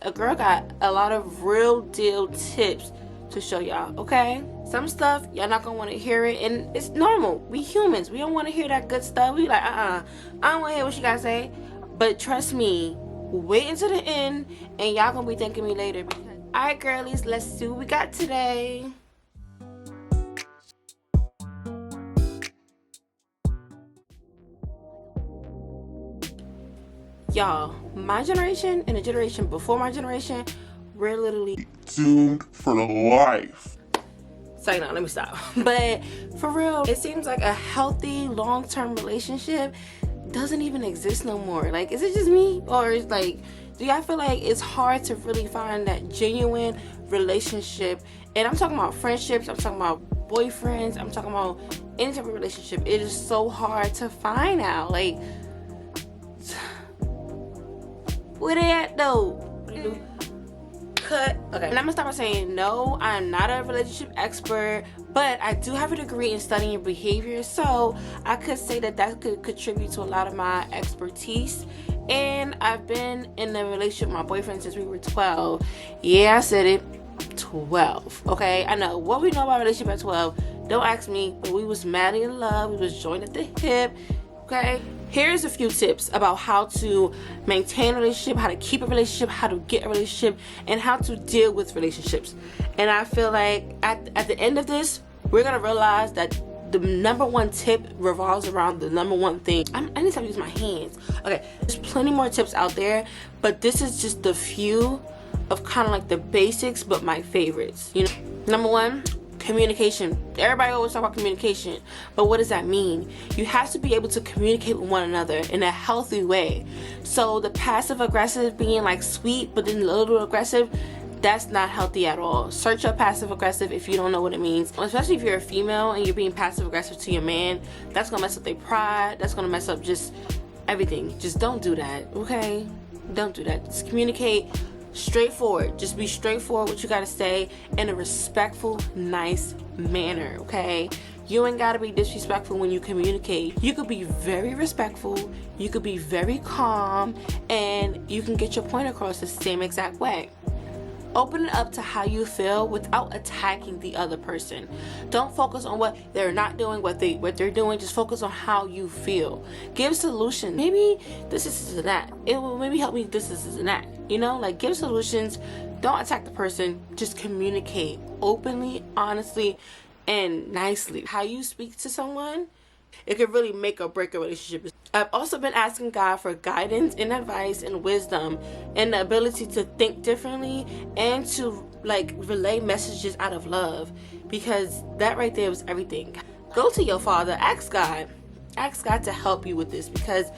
A girl got a lot of real deal tips to show y'all, okay? Some stuff y'all not gonna want to hear it, and it's normal. We humans, we don't want to hear that good stuff. We like, I don't want to hear what she gotta say. But trust me, wait until the end, and y'all gonna be thanking me later. Because, all right, girlies, let's see what we got today. Y'all, my generation and the generation before my generation, we're literally doomed for life. Sorry, no, let me stop. But for real, it seems like a healthy long-term relationship doesn't even exist no more. Like, is it just me, or is like, do y'all feel like it's hard to really find that genuine relationship? And I'm talking about friendships, I'm talking about boyfriends, I'm talking about any type of relationship. It is so hard to find now. Like, where they at though? What do you do? Cut. Okay, and I'm gonna start by saying no, I'm not a relationship expert, but I do have a degree in studying behavior, so I could say that could contribute to a lot of my expertise. And I've been in a relationship with my boyfriend since we were 12. Yeah, I said it, 12. Okay, I know what we know about relationship at 12. Don't ask me, but we was madly in love. We was joined at the hip. Okay, here's a few tips about how to maintain a relationship, how to keep a relationship, how to get a relationship, and how to deal with relationships. And I feel like at the end of this, we're gonna realize that the number one tip revolves around the number one thing. I need to stop using my hands. Okay, there's plenty more tips out there, but this is just the few of kind of like the basics, but my favorites. You know, number one, communication. Everybody always talk about communication, but what does that mean? You have to be able to communicate with one another in a healthy way. So the passive aggressive, being like sweet but then a little aggressive, that's not healthy at all. Search up passive aggressive if you don't know what it means. Especially if you're a female and you're being passive aggressive to your man, that's gonna mess up their pride, that's gonna mess up just everything. Just don't do that, okay? Don't do that. Just communicate straightforward. Just be straightforward what you gotta say in a respectful, nice manner, okay? You ain't gotta be disrespectful when you communicate. You could be very respectful, you could be very calm, and you can get your point across the same exact way. Open it up to how you feel without attacking the other person. Don't focus on what they're not doing, what they're doing. Just focus on how you feel. Give solutions. Maybe this and that. It will maybe help me this and that. You know, like, give solutions. Don't attack the person. Just communicate openly, honestly, and nicely. How you speak to someone, it could really make or break a relationship. I've also been asking God for guidance and advice and wisdom and the ability to think differently and to like relay messages out of love, because that right there was everything. Go to your father, ask God to help you with this, because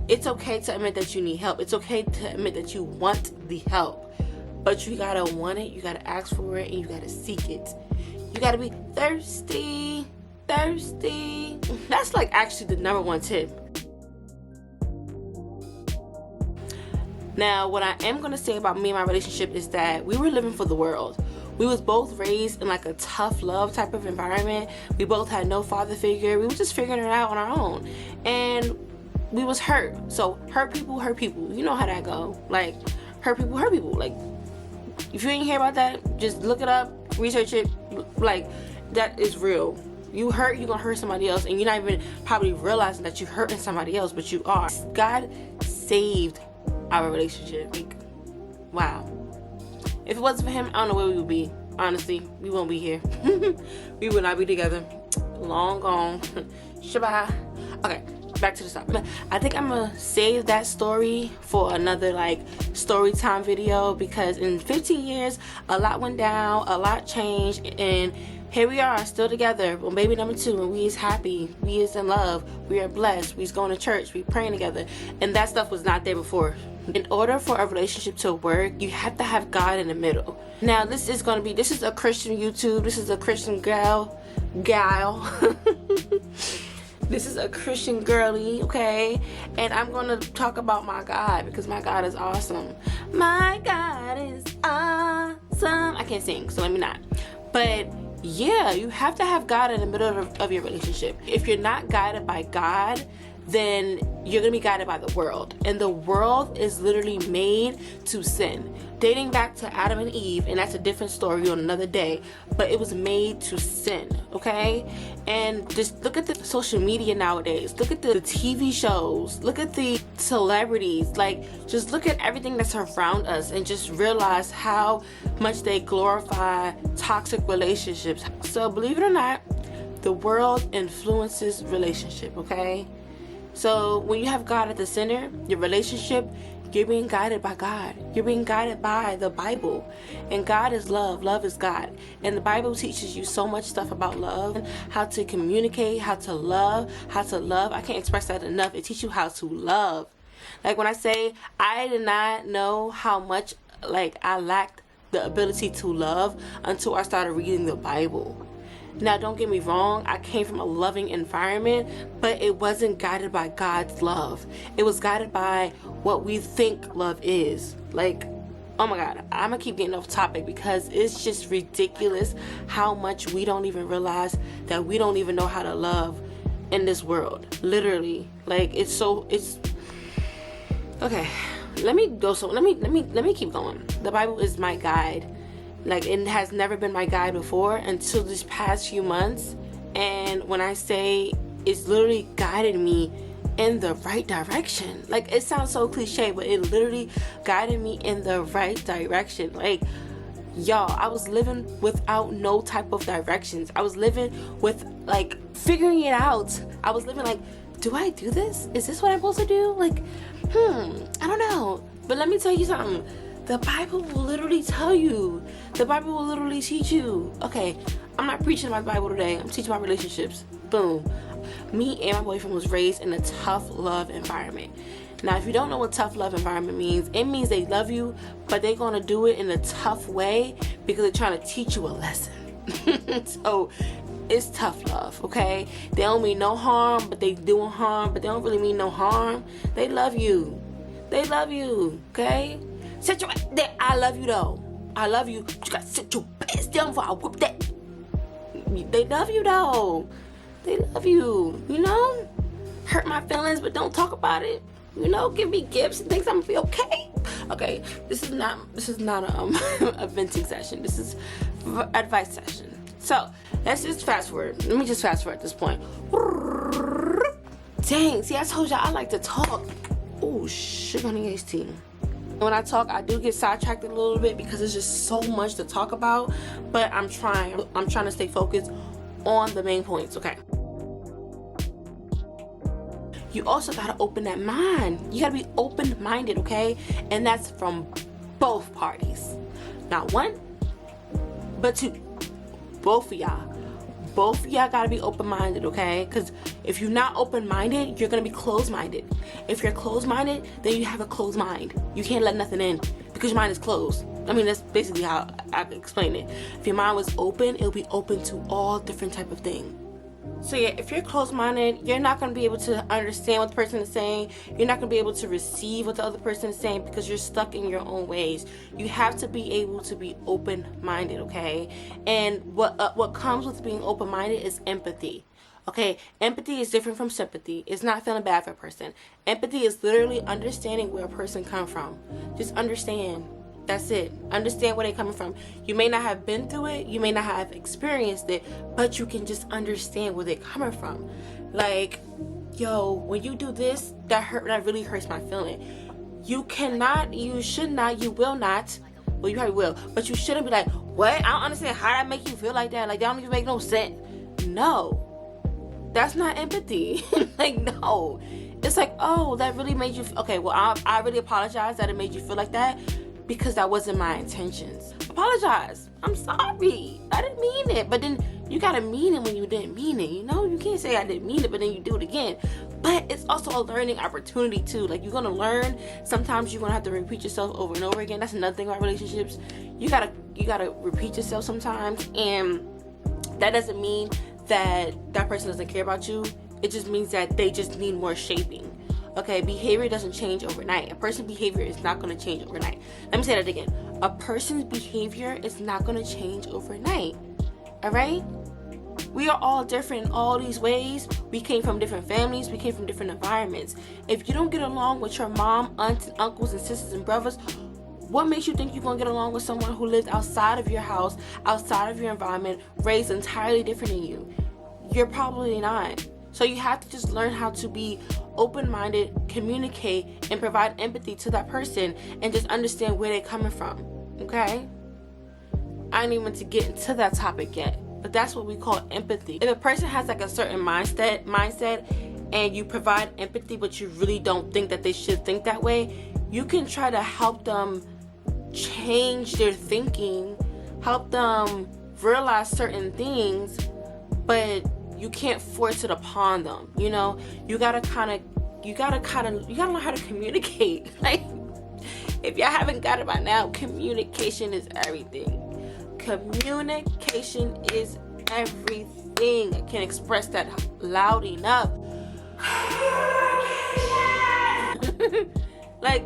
it's okay to admit that you need help. It's okay to admit that you want the help, but you gotta want it, you gotta ask for it, and you gotta seek it. You gotta be thirsty. That's like actually the number one tip. Now, what I am gonna say about me and my relationship is that we were living for the world. We was both raised in like a tough love type of environment. We both had no father figure. We were just figuring it out on our own, and we was hurt. So hurt people. You know how that go. Like, hurt people. Like, if you ain't hear about that, just look it up, research it. Like, that is real. You hurt, you're gonna hurt somebody else, and you're not even probably realizing that you're hurting somebody else, but you are. God saved our relationship. Like, wow. If it wasn't for him, I don't know where we would be. Honestly, we won't be here. We would not be together. Long gone. Shabbat. Okay, back to the topic. I think I'm gonna save that story for another like story time video, because in 15 years, a lot went down, a lot changed, and here we are, still together on baby number 2, and we is happy, we is in love, we are blessed, we is going to church, we praying together, and that stuff was not there before. In order for a relationship to work, you have to have God in the middle. Now, this is a Christian YouTube, this is a Christian gal. This is a Christian girly, okay? And I'm gonna talk about my God, because my God is awesome. My God is awesome. I can't sing, so let me not. But yeah, you have to have God in the middle of your relationship. If you're not guided by God, then you're gonna be guided by the world. And the world is literally made to sin. Dating back to Adam and Eve, and that's a different story on another day, but it was made to sin, okay? And just look at the social media nowadays. Look at the TV shows. Look at the celebrities. Like, just look at everything that's around us and just realize how much they glorify toxic relationships. So believe it or not, the world influences relationship, okay? So when you have God at the center, your relationship, you're being guided by God. You're being guided by the Bible. And God is love. Love is God. And the Bible teaches you so much stuff about love, how to communicate, how to love, I can't express that enough. It teaches you how to love. Like when I say I did not know how much I lacked the ability to love until I started reading the Bible. Now, don't get me wrong, I came from a loving environment, but it wasn't guided by God's love. It was guided by what we think love is. Like, oh my God, I'm gonna keep getting off topic because it's just ridiculous how much we don't even realize that we don't even know how to love in this world. Literally. Like, it's okay. Let me keep going. The Bible is my guide. Like, it has never been my guide before until this past few months. And when I say it's literally guided me in the right direction. Like, it sounds so cliche, but it literally guided me in the right direction. Like, y'all, I was living without no type of directions. I was living with, figuring it out. I was living like, do I do this? Is this what I'm supposed to do? Like, I don't know. But let me tell you something. The Bible will literally tell you. The Bible will literally teach you. Okay, I'm not preaching about the Bible today. I'm teaching about relationships. Boom. Me and my boyfriend was raised in a tough love environment. Now, if you don't know what tough love environment means, it means they love you, but they're going to do it in a tough way because they're trying to teach you a lesson. So, it's tough love, okay? They don't mean no harm, but they doing harm, but they don't really mean no harm. They love you. They love you, okay? Sit your ass there. I love you though. I love you. But you gotta sit your ass down before I whoop that. They love you though. They love you. You know? Hurt my feelings, but don't talk about it. You know? Give me gifts and things. I'm gonna be okay. Okay. This is not a venting session. This is advice session. So let's just fast forward. Let me just fast forward at this point. Dang. See, I told y'all I like to talk. Oh, sugar honey iced tea. When I talk, I do get sidetracked a little bit because there's just so much to talk about, but I'm trying to stay focused on the main points, okay? You also gotta open that mind. You gotta be open-minded, okay? And that's from both parties. Not one, but two. Both of y'all. Both of y'all gotta be open-minded, okay? Because if you're not open-minded, you're gonna be closed-minded. If you're closed-minded, then you have a closed mind. You can't let nothing in because your mind is closed. I mean, that's basically how I can explain it. If your mind was open, it'll be open to all different type of things. So yeah, if you're closed-minded, you're not going to be able to understand what the person is saying. You're not going to be able to receive what the other person is saying because you're stuck in your own ways. You have to be able to be open-minded, okay? And what comes with being open-minded is empathy. Okay, empathy is different from sympathy. It's not feeling bad for a person. Empathy is literally understanding where a person comes from. Just understand. That's it. Understand where they're coming from. You may not have been through it. You may not have experienced it. But you can just understand where they're coming from. Like, yo, when you do this, that really hurts my feeling. You cannot, you should not, you will not. Well, you probably will. But you shouldn't be like, what? I don't understand how that make you feel like that. Like, that don't even make no sense. No. That's not empathy. Like, no. It's like, oh, that really made you okay, well, I really apologize that it made you feel like that because that wasn't my intentions. Apologize. I'm sorry. I didn't mean it. But then you gotta mean it when you didn't mean it, you know? You can't say I didn't mean it, but then you do it again. But it's also a learning opportunity too. Like, you're gonna learn. Sometimes you're gonna have to repeat yourself over and over again. That's another thing about relationships. You gotta repeat yourself sometimes, and that doesn't mean that person doesn't care about you. It just means that they just need more shaping. Okay, behavior doesn't change overnight. A person's behavior is not going to change overnight. Let me say that again. A person's behavior is not going to change overnight. All right? We are all different in all these ways. We came from different families. We came from different environments. If you don't get along with your mom, aunts, and uncles, and sisters and brothers, what makes you think you're going to get along with someone who lives outside of your house, outside of your environment, raised entirely different than you? You're probably not. So you have to just learn how to be open-minded, communicate, and provide empathy to that person, and just understand where they're coming from, okay? I didn't even want to get into that topic yet, but that's what we call empathy. If a person has like a certain mindset, and you provide empathy, but you really don't think that they should think that way, you can try to help them change their thinking, help them realize certain things, but you can't force it upon them. You know, you gotta learn how to communicate. Like, if y'all haven't got it by now, communication is everything. Communication is everything. I can't express that loud enough. Like,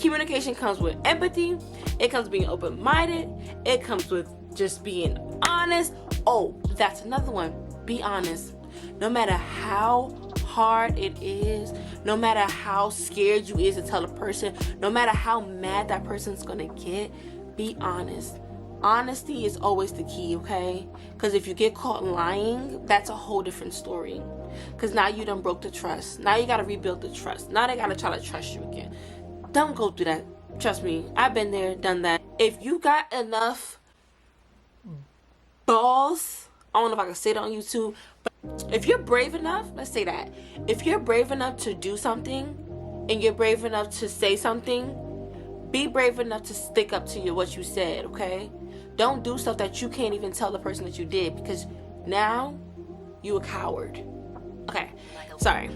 communication comes with empathy. It comes with being open-minded. It comes with just being honest. Oh, that's another one. Be honest. No matter how hard it is, no matter how scared you is to tell a person, no matter how mad that person's gonna get, be honest. Honesty is always the key, okay? Because if you get caught lying, that's a whole different story. Because now you done broke the trust. Now you gotta rebuild the trust. Now they gotta try to trust you again. Don't go through that. Trust me, I've been there, done that. If you got enough balls, I don't know if I can say that on YouTube, but if you're brave enough, let's say that. If you're brave enough to do something, and you're brave enough to say something, be brave enough to stick up to what you said, okay? Don't do stuff that you can't even tell the person that you did, because now you a coward. Okay, sorry.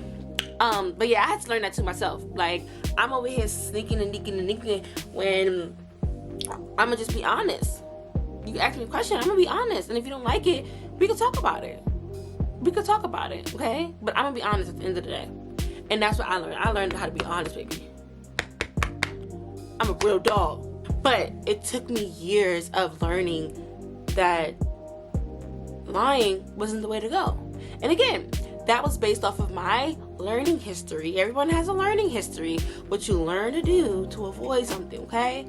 But yeah, I had to learn that to myself. Like, I'm over here sneaking and leaking when I'ma just be honest. You ask me a question, I'm gonna be honest. And if you don't like it, we can talk about it. Okay? But I'm gonna be honest at the end of the day. And that's what I learned. I learned how to be honest, baby. I'm a real dog. But it took me years of learning that lying wasn't the way to go. And again, that was based off of my learning history. Everyone has a learning history. What you learn to do to avoid something, okay?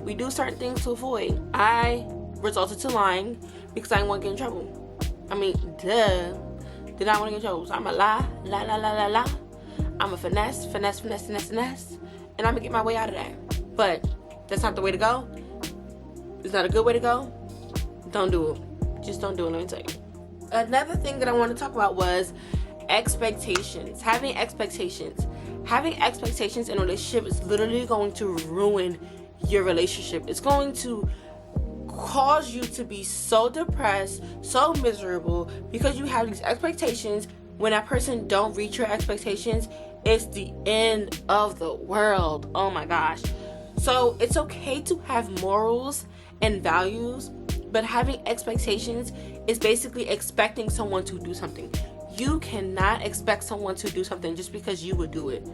We do certain things to avoid. I resorted to lying because I didn't want to get in trouble. I mean, duh. Did not want to get in trouble. So I'm a lie. I'm a finesse. And I'm going to get my way out of that. But that's not the way to go. It's not a good way to go. Don't do it. Just don't do it, let me tell you. Another thing that I want to talk about was expectations. Having expectations in a relationship is literally going to ruin your relationship. It's going to cause you to be so depressed, so miserable, because you have these expectations. When that person don't reach your expectations, it's the end of the world. Oh my gosh. So it's okay to have morals and values, but having expectations is basically expecting someone to do something. You cannot expect someone to do something just because you would do it.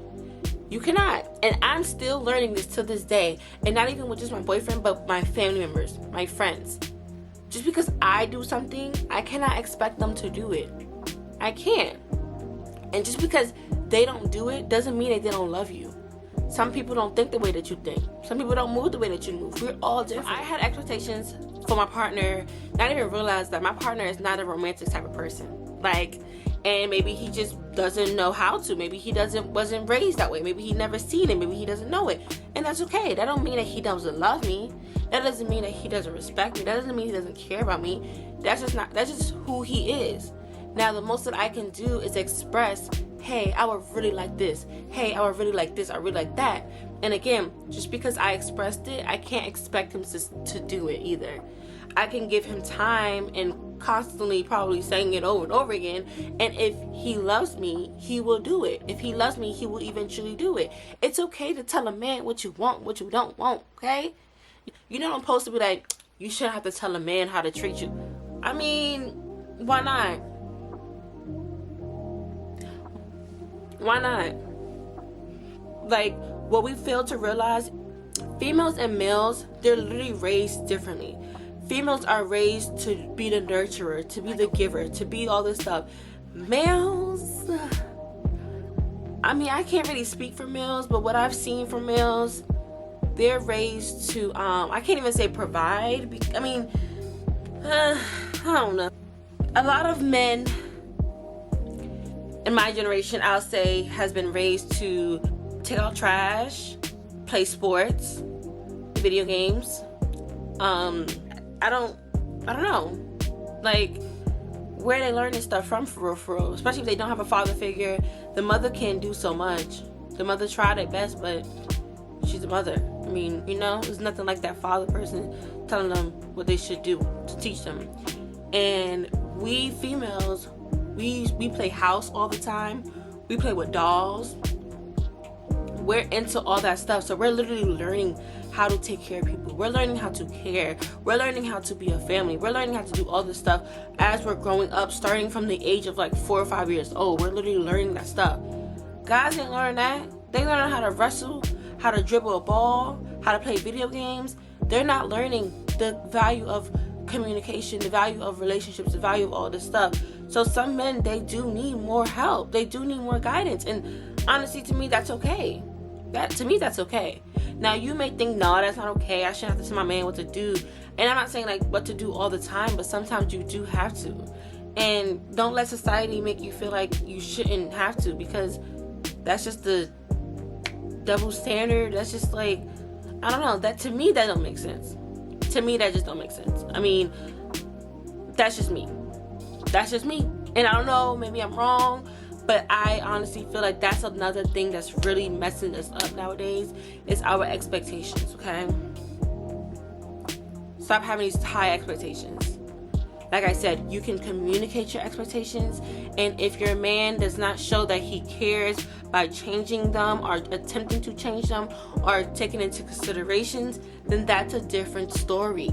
You cannot. And I'm still learning this to this day. And not even with just my boyfriend, but my family members, my friends. Just because I do something, I cannot expect them to do it. I can't. And just because they don't do it doesn't mean that they don't love you. Some people don't think the way that you think. Some people don't move the way that you move. We're all different. I had expectations for my partner, not even realize that my partner is not a romantic type of person. Like, and maybe he just doesn't know how to. Maybe he wasn't raised that way. Maybe he never seen it. Maybe he doesn't know it. And that's okay. That don't mean that he doesn't love me. That doesn't mean that he doesn't respect me. That doesn't mean he doesn't care about me. That's just who he is. Now, the most that I can do is express, hey, I would really like this. Hey, I would really like this. I really like that. And again, just because I expressed it, I can't expect him to do it either. I can give him time and constantly probably saying it over and over again. And if he loves me, he will do it. If he loves me, he will eventually do it. It's okay to tell a man what you want, what you don't want, okay? You're not supposed to be like, you shouldn't have to tell a man how to treat you. I mean, why not? Why not? Like, what we fail to realize, females and males, they're literally raised differently. Females are raised to be the nurturer, to be the giver, to be all this stuff. Males, I mean, I can't really speak for males, but what I've seen from males, they're raised to, I can't even say provide. I mean, I don't know. A lot of men in my generation, I'll say, has been raised to take out trash, play sports, video games. I don't know. Like, where they learning stuff from for real. Especially if they don't have a father figure. The mother can't do so much. The mother tried their best, but she's a mother. I mean, you know, there's nothing like that father person telling them what they should do to teach them. And we females, we play house all the time. We play with dolls. We're into all that stuff. So we're literally learning how to take care of people. We're learning how to care. We're learning how to be a family. We're learning how to do all this stuff as we're growing up, starting from the age of like 4 or 5 years old. We're literally learning that stuff. Guys ain't learn that. They learn how to wrestle, how to dribble a ball, how to play video games. They're not learning the value of communication, the value of relationships, the value of all this stuff. So some men, they do need more help. They do need more guidance. And honestly, to me, that's okay. That's okay. Now, you may think, no, that's not okay. I shouldn't have to tell my man what to do. And I'm not saying like what to do all the time, but sometimes you do have to. And don't let society make you feel like you shouldn't have to, because that's just the double standard. That's just like, I don't know. That, to me, that don't make sense. To me, that just don't make sense. I mean, that's just me. That's just me. And I don't know, maybe I'm wrong, but I honestly feel like that's another thing that's really messing us up nowadays, is our expectations, okay? Stop having these high expectations. Like I said, you can communicate your expectations, and if your man does not show that he cares by changing them or attempting to change them or taking into considerations, then that's a different story.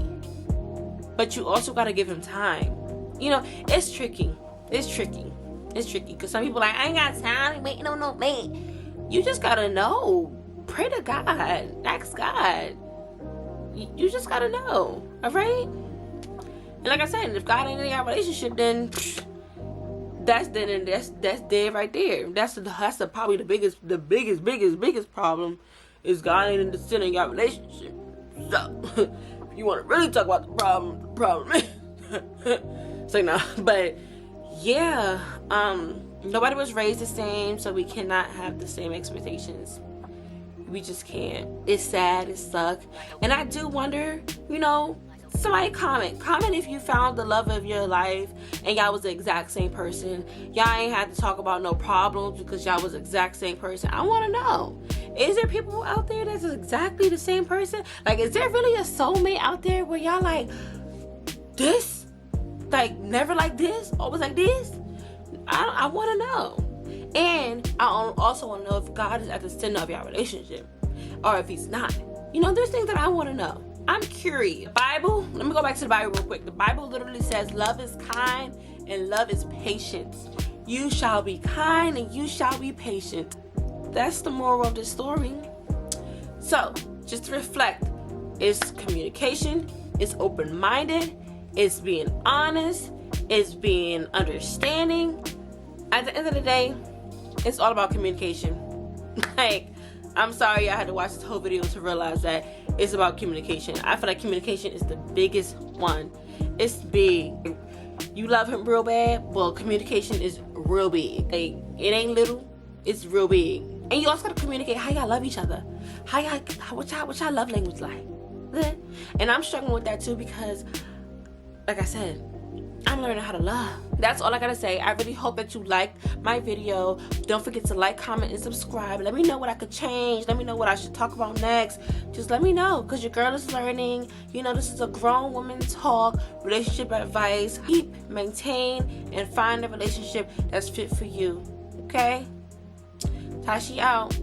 But you also got to give him time. You know, it's tricky. It's tricky because some people are like, I ain't got time, waiting on no man. You just gotta know. Pray to God. Ask God. You just gotta know. Alright? And like I said, if God ain't in your relationship, then that's dead right there. That's probably the biggest problem, is God ain't in the center of your relationship. So if you want to really talk about the problem is it's like, no. But yeah, nobody was raised the same, so we cannot have the same expectations. We just can't. It's sad, it sucks. And I do wonder, you know, somebody comment if you found the love of your life and y'all was the exact same person. Y'all ain't had to talk about no problems because y'all was the exact same person. I want to know, is there people out there that's exactly the same person? Like, is there really a soulmate out there where y'all like this? Like, never like this, always like this? I want to know. And I also want to know if God is at the center of your relationship, or if he's not. You know, there's things that I want to know. I'm curious. Bible, let me go back to the Bible real quick. The Bible literally says love is kind and love is patient. You shall be kind and you shall be patient. That's the moral of the story. So, just to reflect, it's communication, it's open-minded, it's being honest, it's being understanding. At the end of the day, it's all about communication. Like, I'm sorry I had to watch this whole video to realize that it's about communication. I feel like communication is the biggest one. It's big. You love him real bad, well, communication is real big. Like, it ain't little, it's real big. And you also gotta communicate how y'all love each other. What y'all love language like. And I'm struggling with that too, because like I said, I'm learning how to love. That's all I gotta say. I really hope that you liked my video. Don't forget to like, comment, and subscribe. Let me know what I could change. Let me know what I should talk about next. Just let me know, because your girl is learning. You know, this is a grown woman talk, relationship advice. Keep, maintain, and find a relationship that's fit for you. Okay? Tashi out.